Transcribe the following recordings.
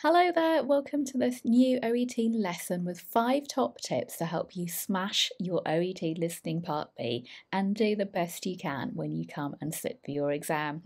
Hello there, welcome to this new OET lesson with 5 top tips to help you smash your OET Listening Part B and do the best you can when you come and sit for your exam.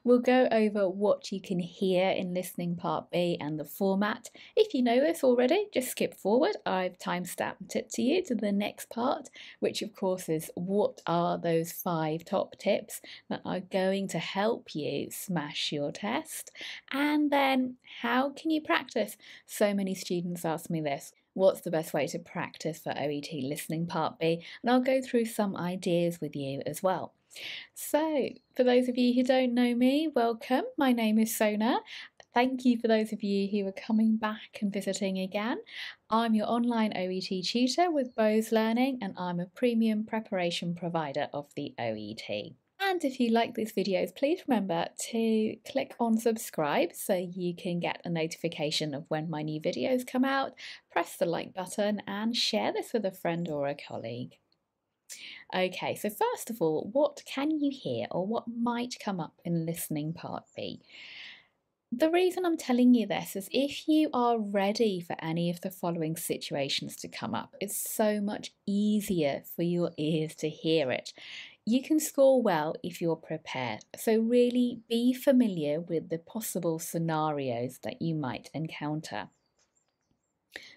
We'll go over what you can hear in Listening Part B and the format. If you know this already, just skip forward. I've time-stamped it to you to the next part, which of course is what are those 5 top tips that are going to help you smash your test, and then how can you practice? So many students ask me this. What's the best way to practice for OET Listening Part B? And I'll go through some ideas with you as well. So, for those of you who don't know me, welcome. My name is Sona. Thank you for those of you who are coming back and visiting again. I'm your online OET tutor with Bose Learning, and I'm a premium preparation provider of the OET. And if you like these videos, please remember to click on subscribe so you can get a notification of when my new videos come out. Press the like button and share this with a friend or a colleague. Okay, so first of all, what can you hear or what might come up in Listening Part B? The reason I'm telling you this is if you are ready for any of the following situations to come up, it's so much easier for your ears to hear it. You can score well if you're prepared, so really be familiar with the possible scenarios that you might encounter.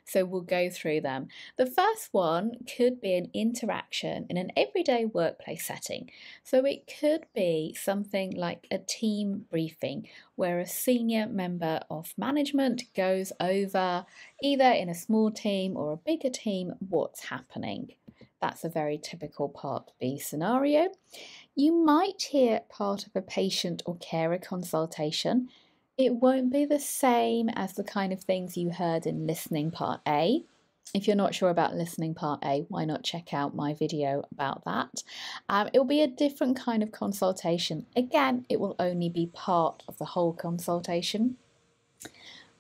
So we'll go through them. The first one could be an interaction in an everyday workplace setting. So it could be something like a team briefing where a senior member of management goes over, either in a small team or a bigger team, what's happening. That's a very typical Part B scenario. You might hear part of a patient or carer consultation. It won't be the same as the kind of things you heard in Listening Part A. If you're not sure about Listening Part A, why not check out my video about that? It'll be a different kind of consultation. Again, it will only be part of the whole consultation.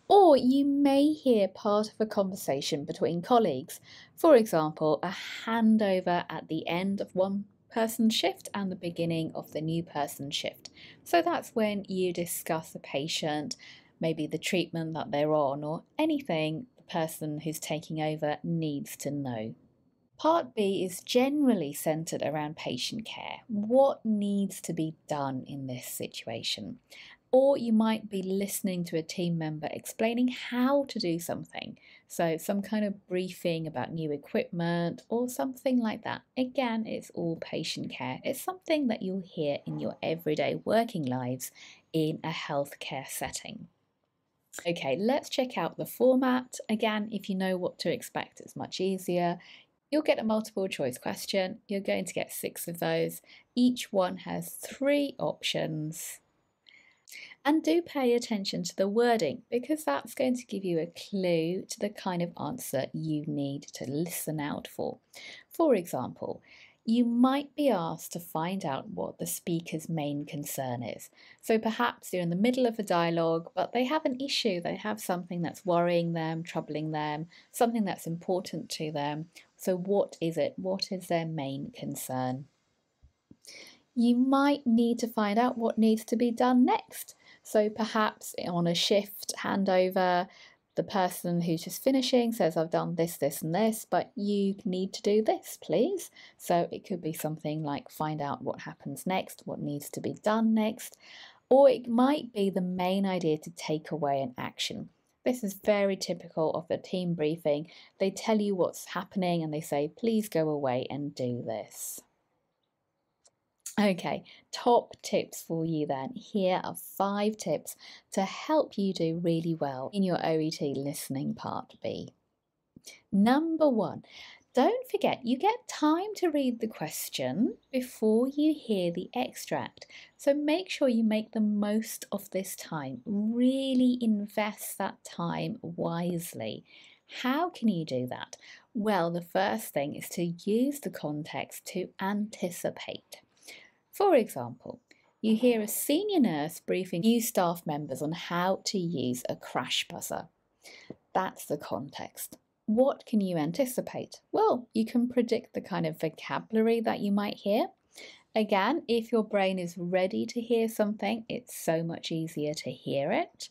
Or you may hear part of a conversation between colleagues. For example, a handover at the end of one person's shift and the beginning of the new person's shift. So that's when you discuss a patient, maybe the treatment that they're on, or anything the person who's taking over needs to know. Part B is generally centred around patient care. What needs to be done in this situation? Or you might be listening to a team member explaining how to do something. So some kind of briefing about new equipment or something like that. Again, it's all patient care. It's something that you'll hear in your everyday working lives in a healthcare setting. Okay, let's check out the format. Again, if you know what to expect, it's much easier. You'll get a multiple choice question. You're going to get 6 of those. Each one has 3 options. And do pay attention to the wording because that's going to give you a clue to the kind of answer you need to listen out for. For example, you might be asked to find out what the speaker's main concern is. So perhaps you're in the middle of a dialogue, but they have an issue, they have something that's worrying them, troubling them, something that's important to them. So what is it? What is their main concern? You might need to find out what needs to be done next. So perhaps on a shift handover, the person who's just finishing says, I've done this, this and this, but you need to do this, please. So it could be something like find out what happens next, what needs to be done next, or it might be the main idea to take away an action. This is very typical of a team briefing. They tell you what's happening and they say, please go away and do this. Okay, top tips for you then. Here are 5 tips to help you do really well in your OET Listening Part B. Number 1, don't forget you get time to read the question before you hear the extract. So make sure you make the most of this time. Really invest that time wisely. How can you do that? Well, the first thing is to use the context to anticipate. For example, you hear a senior nurse briefing new staff members on how to use a crash buzzer. That's the context. What can you anticipate? Well, you can predict the kind of vocabulary that you might hear. Again, if your brain is ready to hear something, it's so much easier to hear it.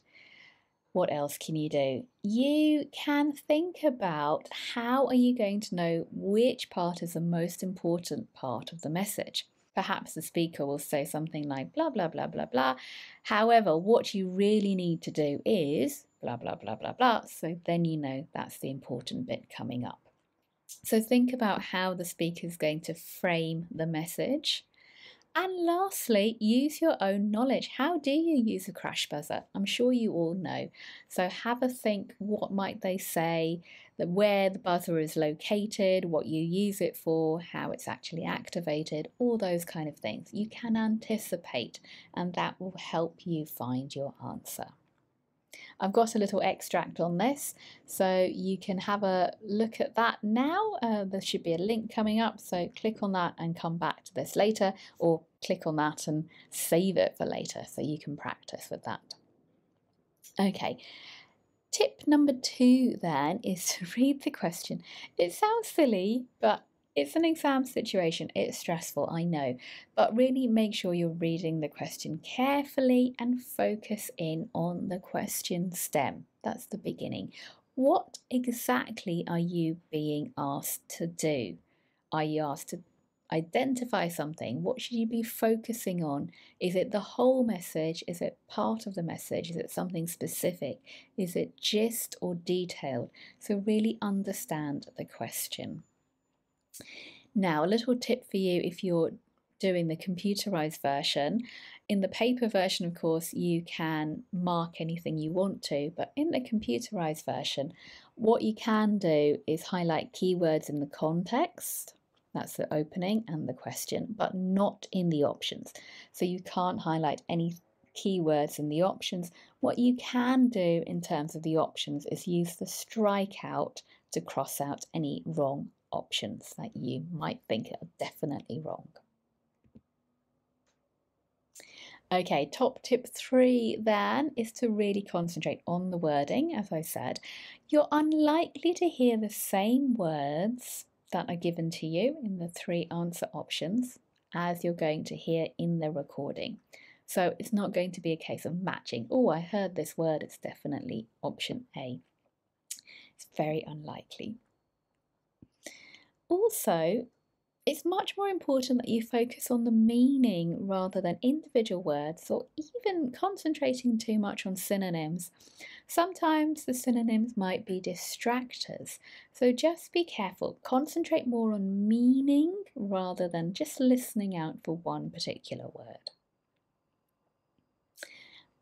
What else can you do? You can think about how are you going to know which part is the most important part of the message. Perhaps the speaker will say something like blah, blah, blah, blah, blah. However, what you really need to do is blah, blah, blah, blah, blah. So then you know that's the important bit coming up. So think about how the speaker is going to frame the message. And lastly, use your own knowledge. How do you use a crash buzzer? I'm sure you all know. So have a think, what might they say, where the buzzer is located, what you use it for, how it's actually activated, all those kind of things. You can anticipate, and that will help you find your answer. I've got a little extract on this, so you can have a look at that now. There should be a link coming up, so click on that and come back to this later, or click on that and save it for later so you can practice with that. Okay, tip number 2 then is to read the question. It sounds silly, but it's an exam situation, it's stressful, I know, but really make sure you're reading the question carefully and focus in on the question stem. That's the beginning. What exactly are you being asked to do? Are you asked to identify something? What should you be focusing on? Is it the whole message? Is it part of the message? Is it something specific? Is it gist or detailed? So really understand the question. Now, a little tip for you if you're doing the computerized version. In the paper version, of course, you can mark anything you want to, but in the computerized version, what you can do is highlight keywords in the context. That's the opening and the question, but not in the options. So you can't highlight any keywords in the options. What you can do in terms of the options is use the strikeout to cross out any wrong options that you might think are definitely wrong. Okay, top tip 3 then is to really concentrate on the wording. As I said, you're unlikely to hear the same words that are given to you in the 3 answer options as you're going to hear in the recording. So it's not going to be a case of matching. Oh, I heard this word, it's definitely option A. It's very unlikely. Also, it's much more important that you focus on the meaning rather than individual words, or even concentrating too much on synonyms. Sometimes the synonyms might be distractors, so just be careful. Concentrate more on meaning rather than just listening out for one particular word.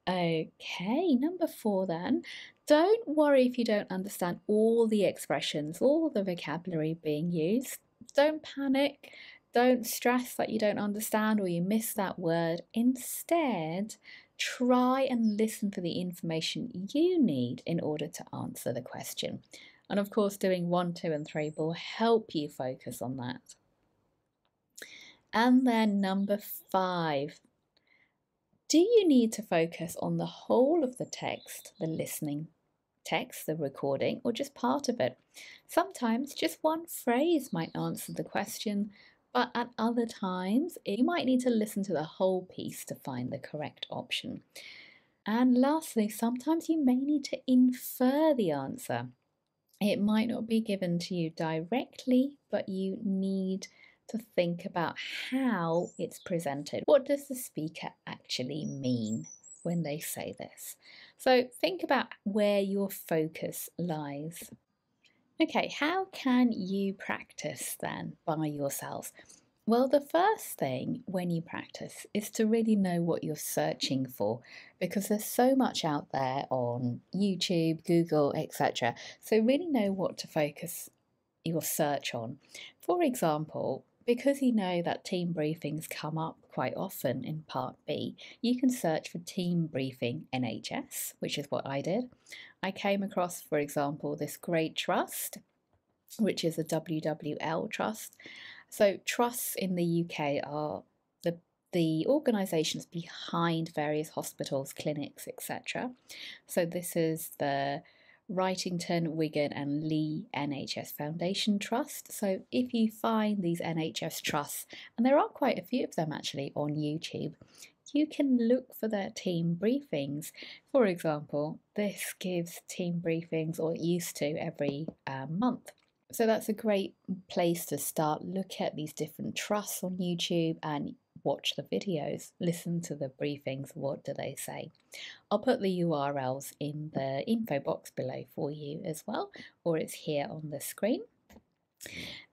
Okay, number 4 then. Don't worry if you don't understand all the expressions, all the vocabulary being used. Don't panic. Don't stress that you don't understand or you miss that word. Instead, try and listen for the information you need in order to answer the question. And of course, doing 1, 2, and 3 will help you focus on that. And then number 5. Do you need to focus on the whole of the text, the listening text, the recording, or just part of it? Sometimes just one phrase might answer the question, but at other times you might need to listen to the whole piece to find the correct option. And lastly, sometimes you may need to infer the answer. It might not be given to you directly, but you need to think about how it's presented. What does the speaker actually mean when they say this? So think about where your focus lies. Okay, how can you practice then by yourselves? Well, the first thing when you practice is to really know what you're searching for, because there's so much out there on YouTube, Google, etc. So really know what to focus your search on. For example, because you know that team briefings come up quite often in Part B, you can search for team briefing NHS, which is what I did. I came across, for example, this great trust, which is a WWL trust. So trusts in the UK are the organisations behind various hospitals, clinics, etc. So this is the Wrightington, Wigan and Lee NHS Foundation Trust. So if you find these NHS trusts, and there are quite a few of them actually on YouTube, you can look for their team briefings. For example, this gives team briefings, or it used to, every month. So that's a great place to start. Look at these different trusts on YouTube and watch the videos, listen to the briefings. What do they say? I'll put the URLs in the info box below for you as well, or it's here on the screen.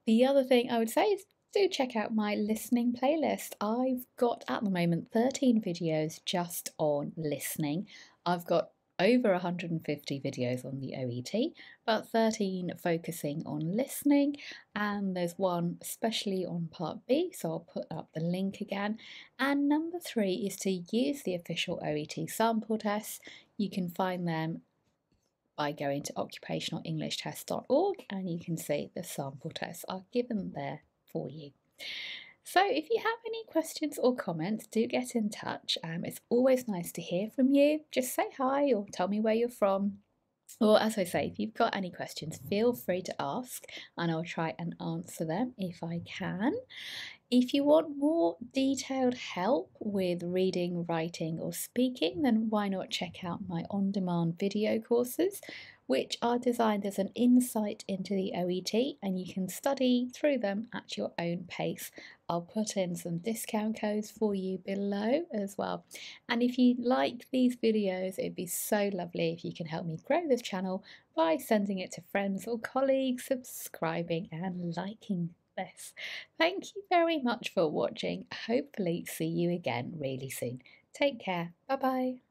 The other thing I would say is do check out my listening playlist. I've got at the moment 13 videos just on listening. I've got over 150 videos on the OET, but 13 focusing on listening, and there's one especially on Part B, so I'll put up the link again. And number 3 is to use the official OET sample tests. You can find them by going to occupationalenglishTest.org, and you can see the sample tests are given there for you. So if you have any questions or comments, do get in touch. It's always nice to hear from you. Just say hi or tell me where you're from. Or as I say, if you've got any questions, feel free to ask and I'll try and answer them if I can. If you want more detailed help with reading, writing or speaking, then why not check out my on-demand video courses, which are designed as an insight into the OET, and you can study through them at your own pace. I'll put in some discount codes for you below as well. And if you like these videos, it'd be so lovely if you can help me grow this channel by sending it to friends or colleagues, subscribing and liking this. Thank you very much for watching. Hopefully see you again really soon. Take care. Bye bye.